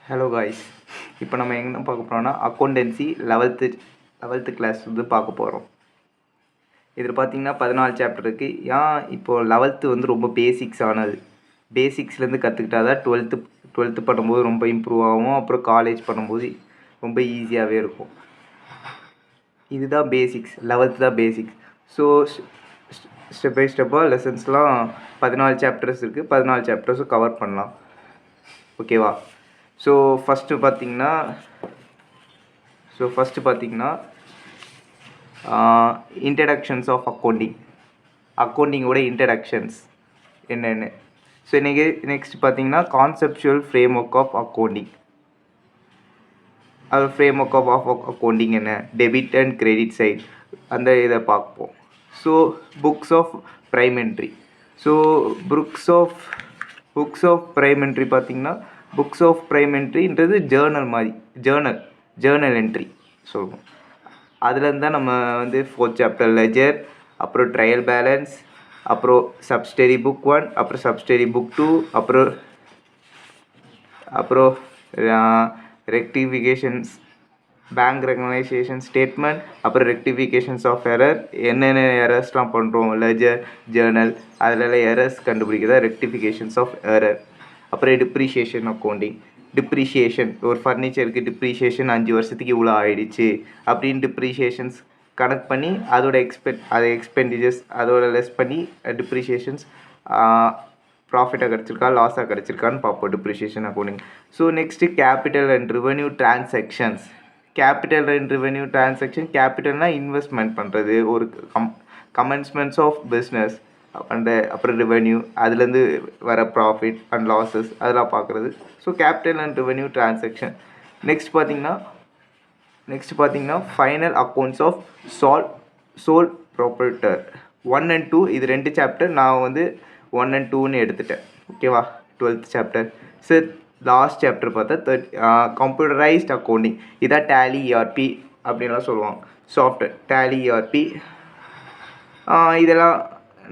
Hello guys, இப்போ நம்ம என்ன பார்க்க போகிறோம்னா அக்கௌண்டன்சி லெவல்த்து கிளாஸ் வந்து பார்க்க போகிறோம். இதில் பார்த்தீங்கன்னா 14 சாப்டர் இருக்குது. இப்போது 11th வந்து ரொம்ப பேசிக்ஸானது. பேசிக்ஸ்லேருந்து கற்றுக்கிட்டா தான் டுவெல்த்து பண்ணும்போது ரொம்ப இம்ப்ரூவ் ஆகும். அப்புறம் காலேஜ் பண்ணும்போது ரொம்ப ஈஸியாகவே இருக்கும். இதுதான் பேசிக்ஸ், 11th தான் பேசிக்ஸ். ஸோ ஸ்டெப் பை ஸ்டெப்பாக லெசன்ஸ்லாம் 14 சாப்டர்ஸ் இருக்குது. 14 சாப்டர்ஸும் கவர் பண்ணலாம். ஓகேவா? ஸோ ஃபஸ்ட்டு பார்த்தீங்கன்னா இன்ட்ரடக்ஷன்ஸ் ஆஃப் அக்கௌண்டிங்கோட இன்ட்ரடக்ஷன்ஸ் என்னென்னு. ஸோ இன்றைக்கி நெக்ஸ்ட் பார்த்தீங்கன்னா conceptual framework of accounting. அது ஃப்ரேம் ஒர்க் ஆஃப் அக்கௌண்டிங் என்ன, டெபிட் அண்ட் கிரெடிட் சைட், அந்த இதை பார்ப்போம். So books of prime entry. So books of prime entry பார்த்தீங்கன்னா புக்ஸ் ஆஃப் ப்ரைம் என்ட்ரின்றது ஜேர்னல் மாதிரி, ஜேர்னல் என்ட்ரி சொல்லுவோம். அதுலேருந்து தான் நம்ம வந்து 4th சாப்டர் லெஜர், அப்புறம் ட்ரையல் பேலன்ஸ், அப்புறம் சப்ஸ்டரி புக் 1, அப்புறம் சப்ஸ்டரி புக் 2, அப்புறம் ரெக்டிஃபிகேஷன்ஸ், பேங்க் ரெகனைசேஷன் ஸ்டேட்மெண்ட், அப்புறம் ரெக்டிஃபிகேஷன்ஸ் ஆஃப் எரர், என்னென்ன எரர்ஸ்லாம் பண்ணுறோம் லெஜர் ஜேர்னல், அதில் எரர்ஸ் கண்டுபிடிக்கிறதா ரெக்டிஃபிகேஷன்ஸ் ஆஃப் எரர். அப்புறம் டிப்ரிஷியேஷன் அக்கௌண்டிங். டிப்ரிஷியேஷன், ஒரு ஃபர்னிச்சருக்கு டிப்ரிஷியேஷன் 5 வருஷத்துக்கு இவ்வளோ ஆகிடுச்சு அப்படின்னு டிப்ரிஷியேஷன்ஸ் கனெக்ட் பண்ணி அதோட எக்ஸ்பெண்டிச்சர்ஸ் அதோட லெஸ் பண்ணி டிப்ரிஷியேஷன்ஸ் ப்ராஃபிட்டாக கிடச்சிருக்கா லாஸாக கிடச்சிருக்கான்னு பார்ப்போம் depreciation accounting. So next capital and revenue transactions. கேபிட்டல்னால் இன்வெஸ்ட்மெண்ட் பண்ணுறது, ஒரு கமென்ஸ்மெண்ட்ஸ் ஆஃப் பிஸ்னஸ் அப்புறம் ரெவென்யூ, அதுலேருந்து வர ப்ராஃபிட் அண்ட் லாஸஸ் அதெல்லாம் பார்க்குறது. So capital and revenue transaction. Next பார்த்தீங்கன்னா final accounts of sole proprietor 1 and 2. இது 2 சாப்டர், நான் வந்து 1 and 2ன்னு எடுத்துட்டேன். ஓகேவா? 12th chapter. சரி, லாஸ்ட் சாப்டர் பார்த்தா கம்ப்யூட்டரைஸ்ட் அக்கௌண்டிங். இதான் டேலி ERP அப்படின்லாம் சொல்லுவாங்க. Software Tally ERP. இதெல்லாம்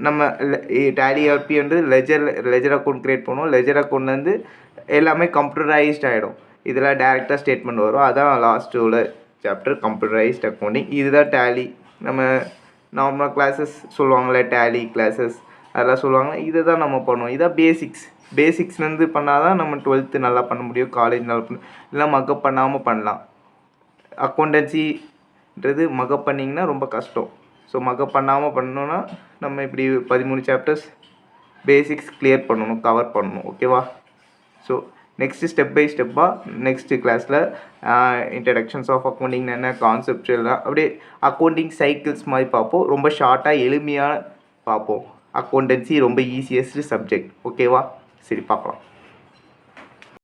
நம்ம டேலி ERP வந்து லெஜர் அக்கௌண்ட் க்ரியேட் பண்ணுவோம். லெஜர் அக்கௌண்ட்லேருந்து எல்லாமே கம்ப்யூட்டரைஸ்ட் ஆகிடும். இதெல்லாம் டேரெக்டாக ஸ்டேட்மெண்ட் வரும். அதான் லாஸ்ட்டு உள்ள சாப்டர் கம்ப்யூட்டரைஸ்ட் அக்கௌண்டிங். இதுதான் டேலி. நம்ம நார்மல் கிளாஸஸ் சொல்லுவாங்களே, டேலி கிளாஸஸ் அதெல்லாம் சொல்லுவாங்க. இதை தான் நம்ம பண்ணுவோம். இதான் பேசிக்ஸ்லேருந்து பண்ணால் தான் நம்ம 12th நல்லா பண்ண முடியும், காலேஜ் நல்லா பண்ண, இல்லை மக்கப் பண்ணாமல் பண்ணலாம். அக்கௌண்டன்சின்றது மக்கப் பண்ணிங்கன்னா ரொம்ப கஷ்டம். ஸோ மக்கப் பண்ணாமல் பண்ணோன்னா நம்ம இப்படி 13 சாப்டர்ஸ் பேசிக்ஸ் கிளியர் பண்ணணும், கவர் பண்ணணும். ஓகேவா? ஸோ நெக்ஸ்ட்டு ஸ்டெப் பை ஸ்டெப்பாக நெக்ஸ்ட்டு கிளாஸில் இன்ட்ரடக்ஷன்ஸ் ஆஃப் அக்கௌண்டிங் என்ன, கான்செப்டுவலாக அப்படியே அக்கௌண்டிங் சைக்கிள்ஸ் மாதிரி பார்ப்போம். ரொம்ப ஷார்ட்டாக எளிமையாக பார்ப்போம். அக்கௌண்டன்சி ரொம்ப ஈஸியஸ்ட் சப்ஜெக்ட். ஓகேவா? சரி, பார்க்கலாம்.